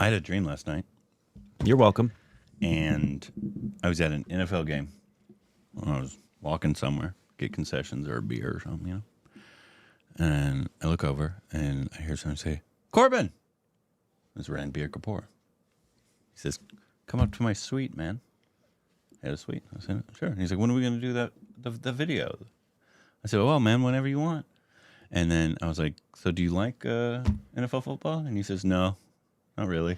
I had a dream last night. You're welcome. And I was at an NFL game. I was walking somewhere, get concessions or a beer or something, you know. And I look over and I hear someone say, "Corbin!" It's Ranbir Kapoor. He says, "Come up to my suite, man." I had a suite. I said, "Sure." And he's like, "When are we going to do the video?" I said, "Oh, man, whenever you want." And then I was like, "So do you like NFL football?" And he says, "No, not really."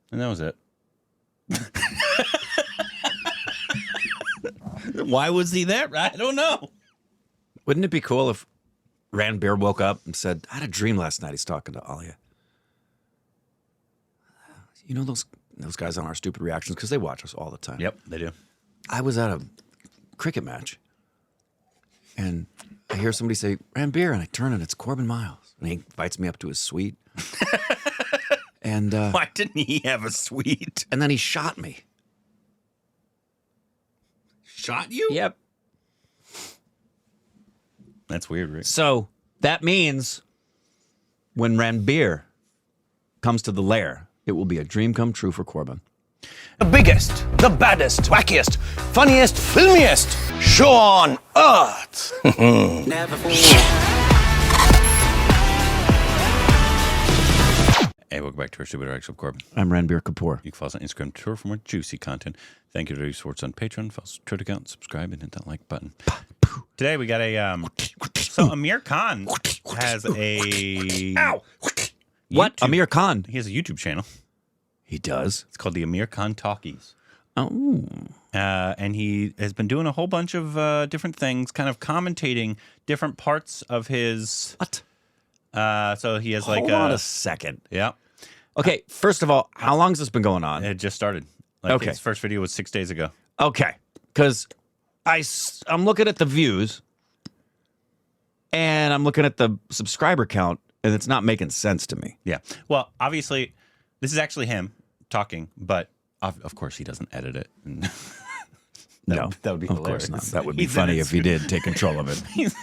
And that was it. Why was he there? I don't know. Wouldn't it be cool if Ranbir woke up and said, "I had a dream last night." He's talking to Alia. You know those guys on our stupid reactions, because they watch us all the time. Yep, they do. I was at a cricket match, and I hear somebody say, "Ranbir," and I turn and it's Corbin Miles. And he invites me up to his suite. And why didn't he have a suite? And then he shot me. Shot you? Yep. That's weird, Rick. So that means when Ranbir comes to the lair, it will be a dream come true for Corbin. The biggest, the baddest, wackiest, funniest, filmiest show on earth. Hey, welcome back to our Stupid Reactions of Corbin. I'm Ranbir Kapoor. You can follow us on Instagram, Twitter for more juicy content. Thank you to those supports on Patreon. Follow us on Twitter account, subscribe, and hit that like button. Today we got a so Aamir Khan has a What? Aamir Khan? He has a YouTube channel. He does. It's called the Aamir Khan Talkies. Oh. And he has been doing a whole bunch of different things, kind of commentating different parts of his. What? So he has like Hold on a second. Yeah. Okay, first of all, how long has this been going on? It just started. Like Okay. His first video was 6 days ago. Okay, because I'm looking at the views, and I'm looking at the subscriber count, and it's not making sense to me. Yeah. Well, obviously, this is actually him talking, but of course he doesn't edit it. No, that would be of hilarious. course not. That would be He's funny in if he did take control of it. He's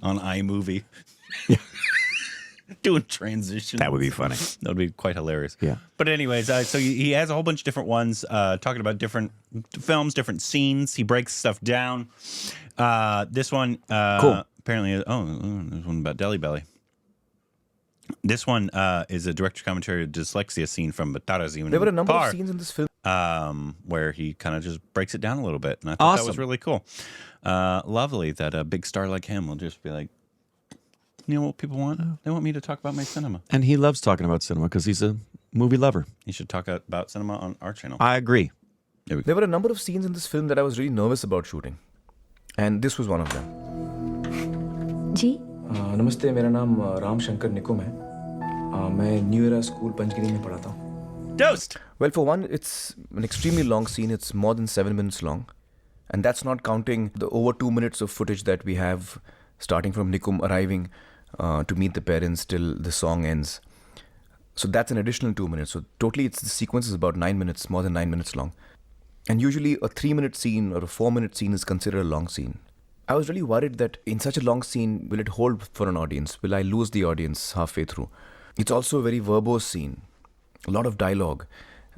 on iMovie. Doing transitions. That would be funny. That would be quite hilarious. Yeah. But anyways, so he has a whole bunch of different ones talking about different films, different scenes. He breaks stuff down. This one, Cool. Apparently, there's one about Deli Belly. This one is a director's commentary of Dyslexia scene from Taare. There were a number of scenes in this film. Where he kind of just breaks it down a little bit. And I thought that was Awesome. really cool. Lovely that a big star like him will just be like, you know what people want? They want me to talk about my cinema. And he loves talking about cinema because he's a movie lover. He should talk about cinema on our channel. I agree. There were a number of scenes in this film that I was really nervous about shooting. And this was one of them. जी नमस्ते मेरा नाम राम शंकर निकुम है मैं new era school Panchgiri में पढ़ाता हूँ Dosed! Well, for one, it's an extremely long scene. It's more than 7 minutes long. And that's not counting the over 2 minutes of footage that we have starting from Nikum arriving to meet the parents till the song ends. So that's an additional 2 minutes. So totally the sequence is about 9 minutes, more than 9 minutes long. And usually a 3-minute scene or a 4-minute scene is considered a long scene. I was really worried that in such a long scene, will it hold for an audience? Will I lose the audience halfway through? It's also a very verbose scene. A lot of dialogue,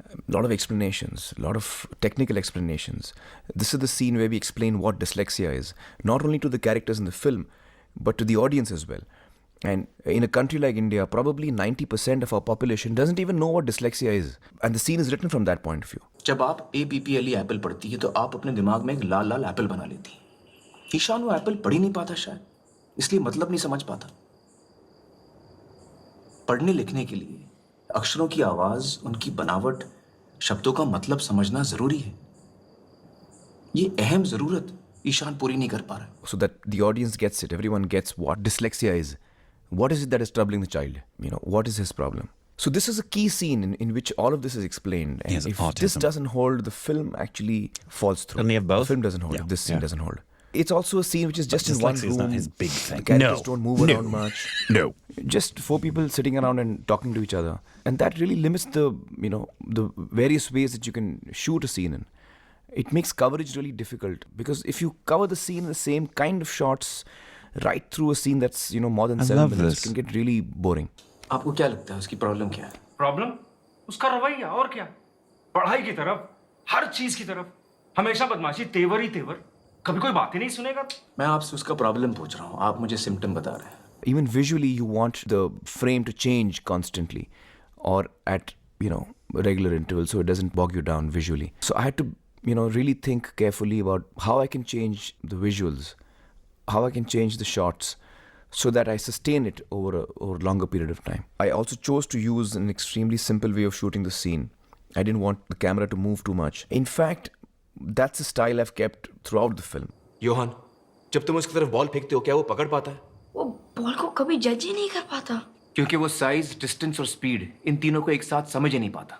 a lot of explanations, a lot of technical explanations. This is the scene where we explain what dyslexia is, not only to the characters in the film, but to the audience as well. And in a country like India, probably 90% of our population doesn't even know what dyslexia is. And the scene is written from that point of view. जब आप APPLE Apple पढ़ती है तो आप अपने दिमाग में एक लाल लाल एप्पल बना लेती हैं। ईशान वो एप्पल पढ़ ही नहीं पाता शायद, इसलिए मतलब नहीं समझ पाता। पढ़ने लिखने के लिए अक्षरों की आवाज, उनकी बनावट, शब्दों का मतलब समझना जरूरी है। ये अहम जरूरत ईशान पूरी नहीं कर पा रहा है। So that the audience gets it, everyone gets what dyslexia is. What is it that is troubling the child? You know, what is his problem? So this is a key scene in which all of this is explained. And He has if autism. this doesn't hold, the film actually falls through. Doesn't he have both? The film doesn't hold. Yeah. If this scene Yeah. doesn't hold. It's also a scene which is just in one dyslexia room. is not his big thing. The characters No. don't move No. around much. No. Just 4 people sitting around and talking to each other. And that really limits the, the various ways that you can shoot a scene in. It makes coverage really difficult because if you cover the scene in the same kind of shots right through a scene that's, more than I 7 love minutes, this. it can get really boring. आपको क्या लगता है उसकी problem क्या है? Problem उसका रवैया और क्या, पढ़ाई की तरफ, हर चीज की तरफ हमेशा बदमाशी, तेवर ही तेवर, कभी कोई बात ही नहीं सुनेगा। मैं आपसे उसका प्रॉब्लम पूछ रहा हूँ, आप मुझे सिम्टम बता रहे हैं। Even visually, you want the frame to change constantly or at, regular intervals so it doesn't bog you down visually. So I had to, really think carefully about how I can change the visuals, how I can change the shots so that I sustain it over a longer period of time. I also chose to use an extremely simple way of shooting the scene. I didn't want the camera to move too much. In fact, that's the style I've kept throughout the film. Yohan, जब तुम उसकी तरफ ball फेंकते हो क्या वो पकड़ पाता है? वो बॉल को कभी जज ही नहीं कर पाता, क्योंकि वो साइज, डिस्टेंस और स्पीड इन तीनों को एक साथ समझ ही नहीं पाता।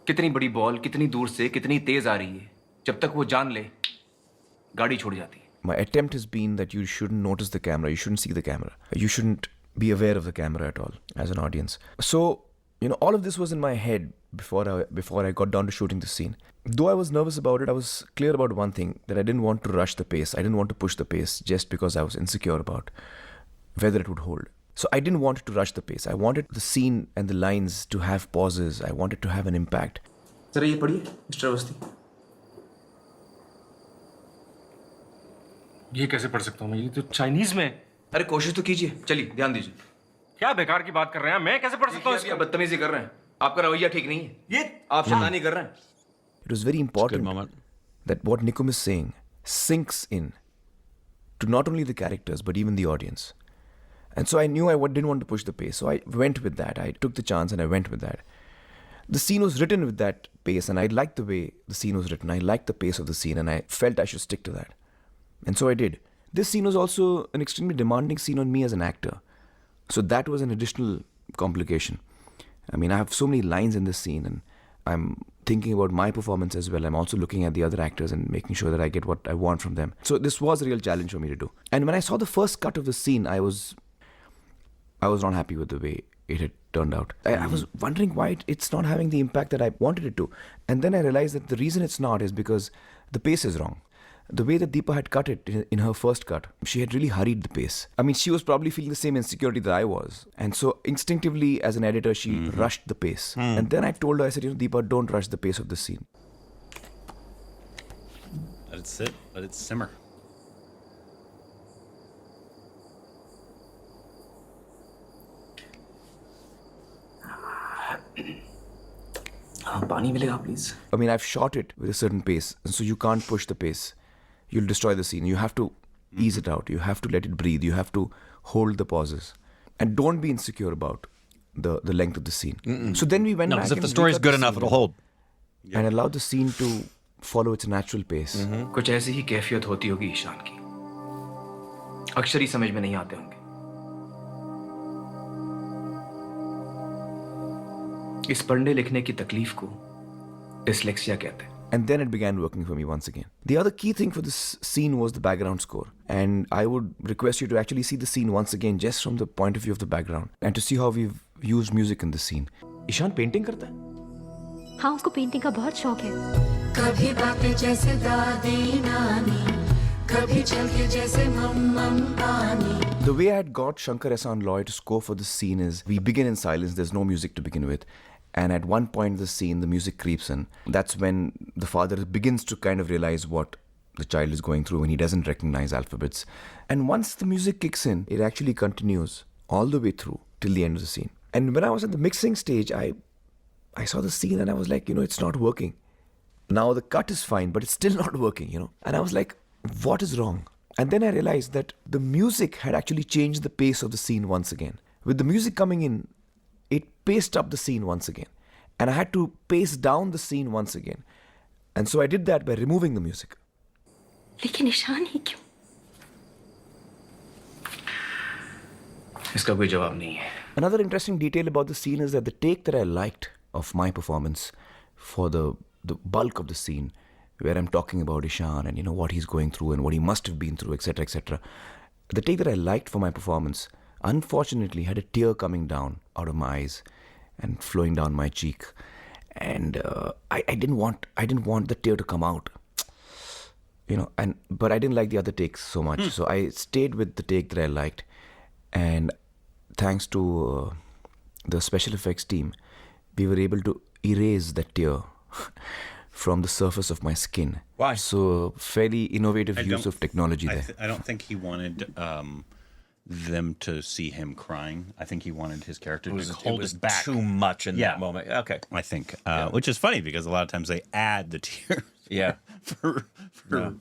कितनी बड़ी बॉल कितनी दूर से कितनी तेज आ रही है, जब तक वो जान ले गाड़ी छोड़ जाती है। My attempt has been that you shouldn't notice the camera, you shouldn't see the camera, you shouldn't be aware of the camera at all as an audience. So, all of this was in my head before I got down to shooting the scene. Though I was nervous about it, I was clear about one thing, that I didn't want to rush the pace. I didn't want to push the pace just because I was insecure about whether it would hold. So I didn't want to rush the pace. I wanted the scene and the lines to have pauses. I wanted to have an impact. जरा ये पढ़िए mister Awasthi. ये कैसे पढ़ सकता हूँ मैं, ये तो चाइनीज में है। अरे कोशिश तो कीजिए, चलिए ध्यान दीजिए। क्या बेकार की बात कर रहे हैं, मैं कैसे पढ़ सकता हूँ इसको? बदतमीजी कर रहे हैं, आपका रवैया ठीक नहीं है, ये आप शैतानी कर रहे हैं। It was very important that what Nikum is saying sinks in to not only the characters but even the audience. And so I knew I didn't want to push the pace. So I went with that. I took the chance and I went with that. The scene was written with that pace and I liked the way the scene was written. I liked the pace of the scene and I felt I should stick to that. And so I did. This scene was also an extremely demanding scene on me as an actor. So that was an additional complication. I mean, I have so many lines in this scene and I'm thinking about my performance as well. I'm also looking at the other actors and making sure that I get what I want from them. So this was a real challenge for me to do. And when I saw the first cut of the scene, I was not happy with the way it had turned out. I was wondering why it's not having the impact that I wanted it to. And then I realized that the reason it's not is because the pace is wrong. The way that Deepa had cut it in her first cut, she had really hurried the pace. I mean, she was probably feeling the same insecurity that I was. And so instinctively, as an editor, she rushed the pace. And then I told her, I said, Deepa, don't rush the pace of the scene. Let it sit. Let it simmer. हाँ, पानी मिलेगा please. I mean, I've shot it with a certain pace, and so you can't push the pace. You'll destroy the scene. You have to ease it out. You have to let it breathe. You have to hold the pauses. And don't be insecure about the length of the scene. So then we went No, back because if and the story's recut good the enough, scene it'll hold. and allowed the scene to follow its natural pace. कुछ ऐसी ही कैफियत होती होगी ईशान की, अक्षर ही समझ में नहीं आते होंगे। इस पढ़ने लिखने की तकलीफ को डिसलेक्सिया कहते हैं। And then it began working for me once again. The other key thing for this scene was the background score. And I would request you to actually see the scene once again just from the point of view of the background and to see how we've used music in the scene. Ishaan painting करता है? हाँ, उसको painting का बहुत शौक है। कभी बातें जैसे दादी नानी, कभी चलके जैसे मम्मम पानी। The way I had got Shankar Ehsaan Loy to score for this scene is we begin in silence, there's no music to begin with. And at one point in the scene, the music creeps in. That's when the father begins to kind of realize what the child is going through when he doesn't recognize alphabets. And once the music kicks in, it actually continues all the way through till the end of the scene. And when I was at the mixing stage, I saw the scene and I was like, it's not working. Now the cut is fine, but it's still not working, And I was like, what is wrong? And then I realized that the music had actually changed the pace of the scene once again. With the music coming in, it paced up the scene once again. And I had to pace down the scene once again. And so I did that by removing the music. लेकिन ईशान ही क्यों? इसका कोई जवाब नहीं है। Another interesting detail about the scene is that the take that I liked of my performance for the bulk of the scene, where I'm talking about Ishan and what he's going through and what he must have been through, etc., etc. The take that I liked for my performance, unfortunately, had a tear coming down out of my eyes and flowing down my cheek, and I didn't want the tear to come out, but I didn't like the other takes so much, so I stayed with the take that I liked, and thanks to the special effects team, we were able to erase that tear from the surface of my skin. Why? So fairly innovative use of technology there. I don't think he wanted them to see him crying. I think he wanted his character to hold it back. too much in that moment. Okay. I think, which is funny because a lot of times they add the tears. Yeah. for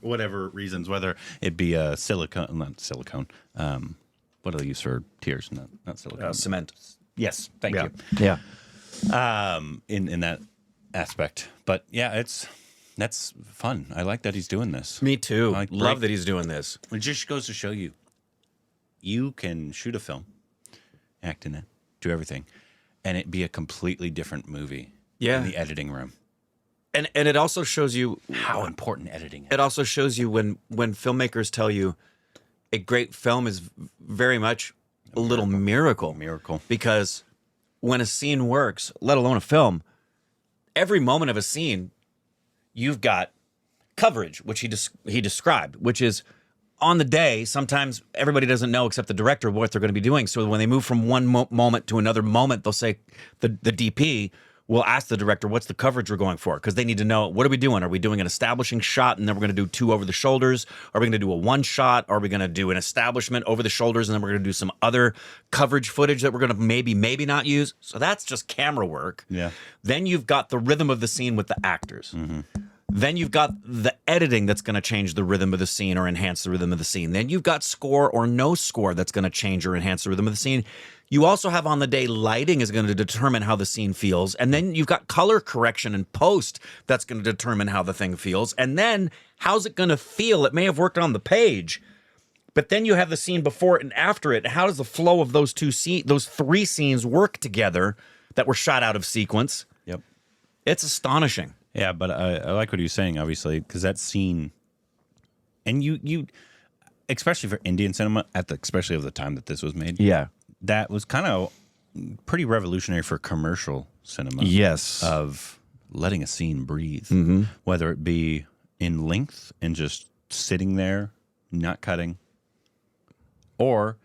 whatever reasons, whether it be a not silicone. What do they use for tears? Not silicone. Cement. Yes, thank you. Yeah. In that aspect, but yeah, that's fun. I like that he's doing this. Me too. I like Love that he's doing this. It just goes to show you can shoot a film, act in it, do everything, and it be a completely different movie. Yeah. In the editing room. And it also shows you How important editing is. It also shows you when filmmakers tell you a great film is very much a little miracle. Miracle. Because when a scene works, let alone a film, every moment of a scene, you've got coverage, which he described, which is on the day, sometimes everybody doesn't know except the director what they're going to be doing. So when they move from one moment to another moment, they'll say, the DP will ask the director, what's the coverage we're going for? Because they need to know, what are we doing? Are we doing an establishing shot and then we're going to do 2 over the shoulders? Are we going to do a 1 shot? Are we going to do an establishment over the shoulders and then we're going to do some other coverage footage that we're going to maybe not use? So that's just camera work. Yeah. Then you've got the rhythm of the scene with the actors. Mm-hmm. Then you've got the editing that's going to change the rhythm of the scene or enhance the rhythm of the scene. Then you've got score or no score that's going to change or enhance the rhythm of the scene. You also have on the day lighting is going to determine how the scene feels. And then you've got color correction and post that's going to determine how the thing feels. And then how's it going to feel? It may have worked on the page, but then you have the scene before it and after it. How does the flow of those 3 scenes work together that were shot out of sequence? Yep. It's astonishing. Yeah, but I like what he was saying, obviously, because that scene, and you, especially for Indian cinema, especially of the time that this was made, Yeah. that was kind of pretty revolutionary for commercial cinema. Yes. Of letting a scene breathe, Mm-hmm. whether it be in length and just sitting there, not cutting, or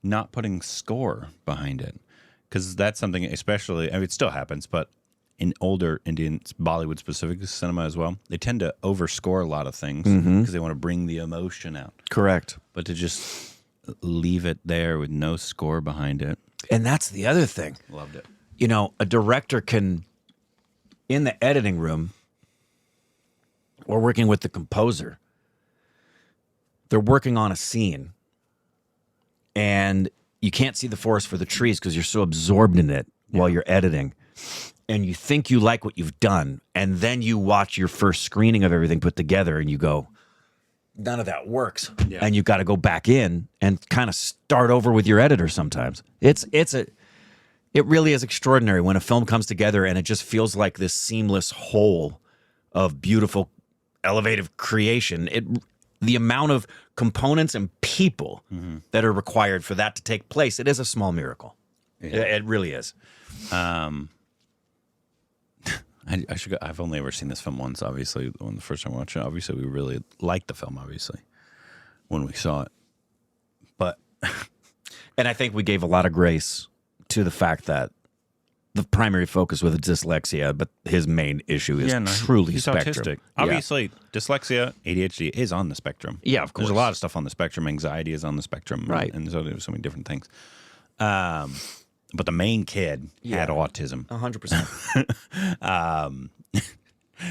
not putting score behind it, because that's something, especially, I mean, it still happens, but in older Indian, Bollywood specific cinema as well, they tend to overscore a lot of things because they want to bring the emotion out. Correct. But to just leave it there with no score behind it. And that's the other thing. Loved it. You know, a director can, in the editing room or working with the composer, they're working on a scene and you can't see the forest for the trees because you're so absorbed in it while you're editing. And you think you like what you've done, and then you watch your first screening of everything put together, and you go, none of that works. Yeah. And you've got to go back in and kind of start over with your editor sometimes. It really is extraordinary when a film comes together and it just feels like this seamless whole of beautiful, elevative creation. The amount of components and people that are required for that to take place, it is a small miracle. Yeah. It really is. I've only ever seen this film once, obviously, when the first time I watched it. Obviously, we really liked the film, obviously, when we saw it. But And I think we gave a lot of grace to the fact that the primary focus was dyslexia, but his main issue is truly he's spectrum. autistic. Yeah. Obviously, dyslexia, ADHD is on the spectrum. Yeah, of course. There's a lot of stuff on the spectrum. Anxiety is on the spectrum. Right. And so there's so many different things. But the main kid had autism. 100%.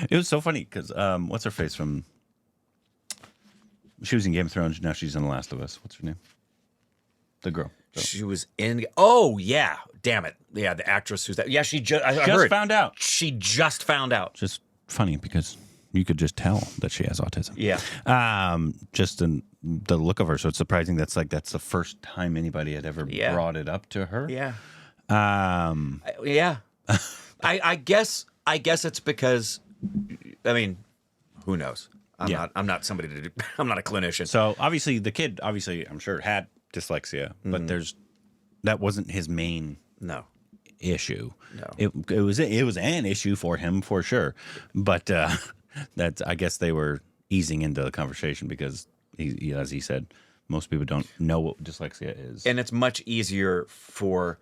It was so funny because what's her face from? She was in Game of Thrones. Now she's in The Last of Us. What's her name? The girl. She was in. Oh yeah, damn it. Yeah, the actress who's that? Yeah, she just. I heard. Found out. She just found out. Just funny because you could just tell that she has autism. Yeah. Just in the look of her. So it's surprising that's the first time anybody had ever brought it up to her. Yeah. Yeah. I guess it's because, I mean, who knows? I'm not somebody to do. I'm not a clinician. So obviously the kid, I'm sure had dyslexia, but that wasn't his main issue. No. It was an issue for him for sure. But I guess they were easing into the conversation because he, as he said, most people don't know what dyslexia is. And it's much easier for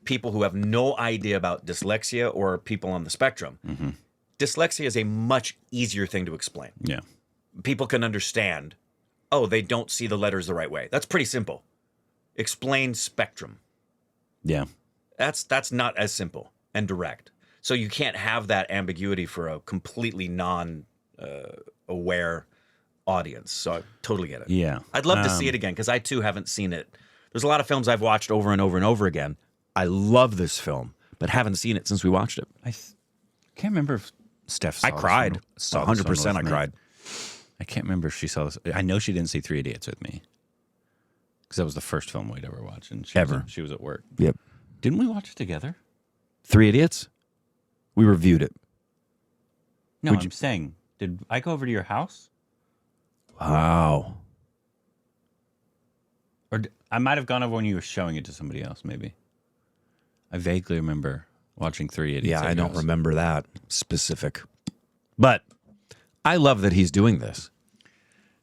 people who have no idea about dyslexia or people on the spectrum, dyslexia is a much easier thing to explain. Yeah. People can understand, oh, they don't see the letters the right way. That's pretty simple. Explain spectrum. Yeah. That's not as simple and direct. So you can't have that ambiguity for a completely non-aware audience. So I totally get it. Yeah. I'd love to see it again because I too haven't seen it. There's a lot of films I've watched over and over and over again. I love this film, but haven't seen it since we watched it. I can't remember if Steph saw I cried. saw this one 100% I with me. cried. I can't remember if she saw this. I know she didn't see Three Idiots with me because that was the first film we'd ever watched. And she was at work. Yep. Didn't we watch it together? Three Idiots? We reviewed it. No, I'm saying, did I go over to your house? Wow. Or I might have gone over when you were showing it to somebody else, maybe. I vaguely remember watching Three Idiots. Yeah, at I don't yours. remember that specific. But I love that he's doing this.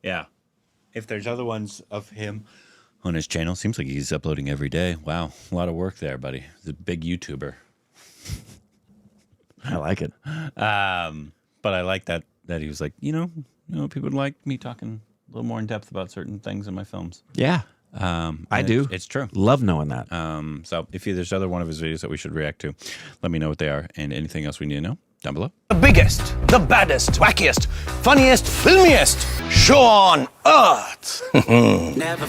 Yeah. If there's other ones of him on his channel, seems like he's uploading every day. Wow. A lot of work there, buddy. He's a big YouTuber. I like it. But I like that he was like, you know, people would like me talking a little more in depth about certain things in my films. Yeah. I do. It's true. Love knowing that. So if there's other one of his videos that we should react to, let me know what they are and anything else we need to know down below. The biggest, the baddest, wackiest, funniest, filmiest show on earth. Never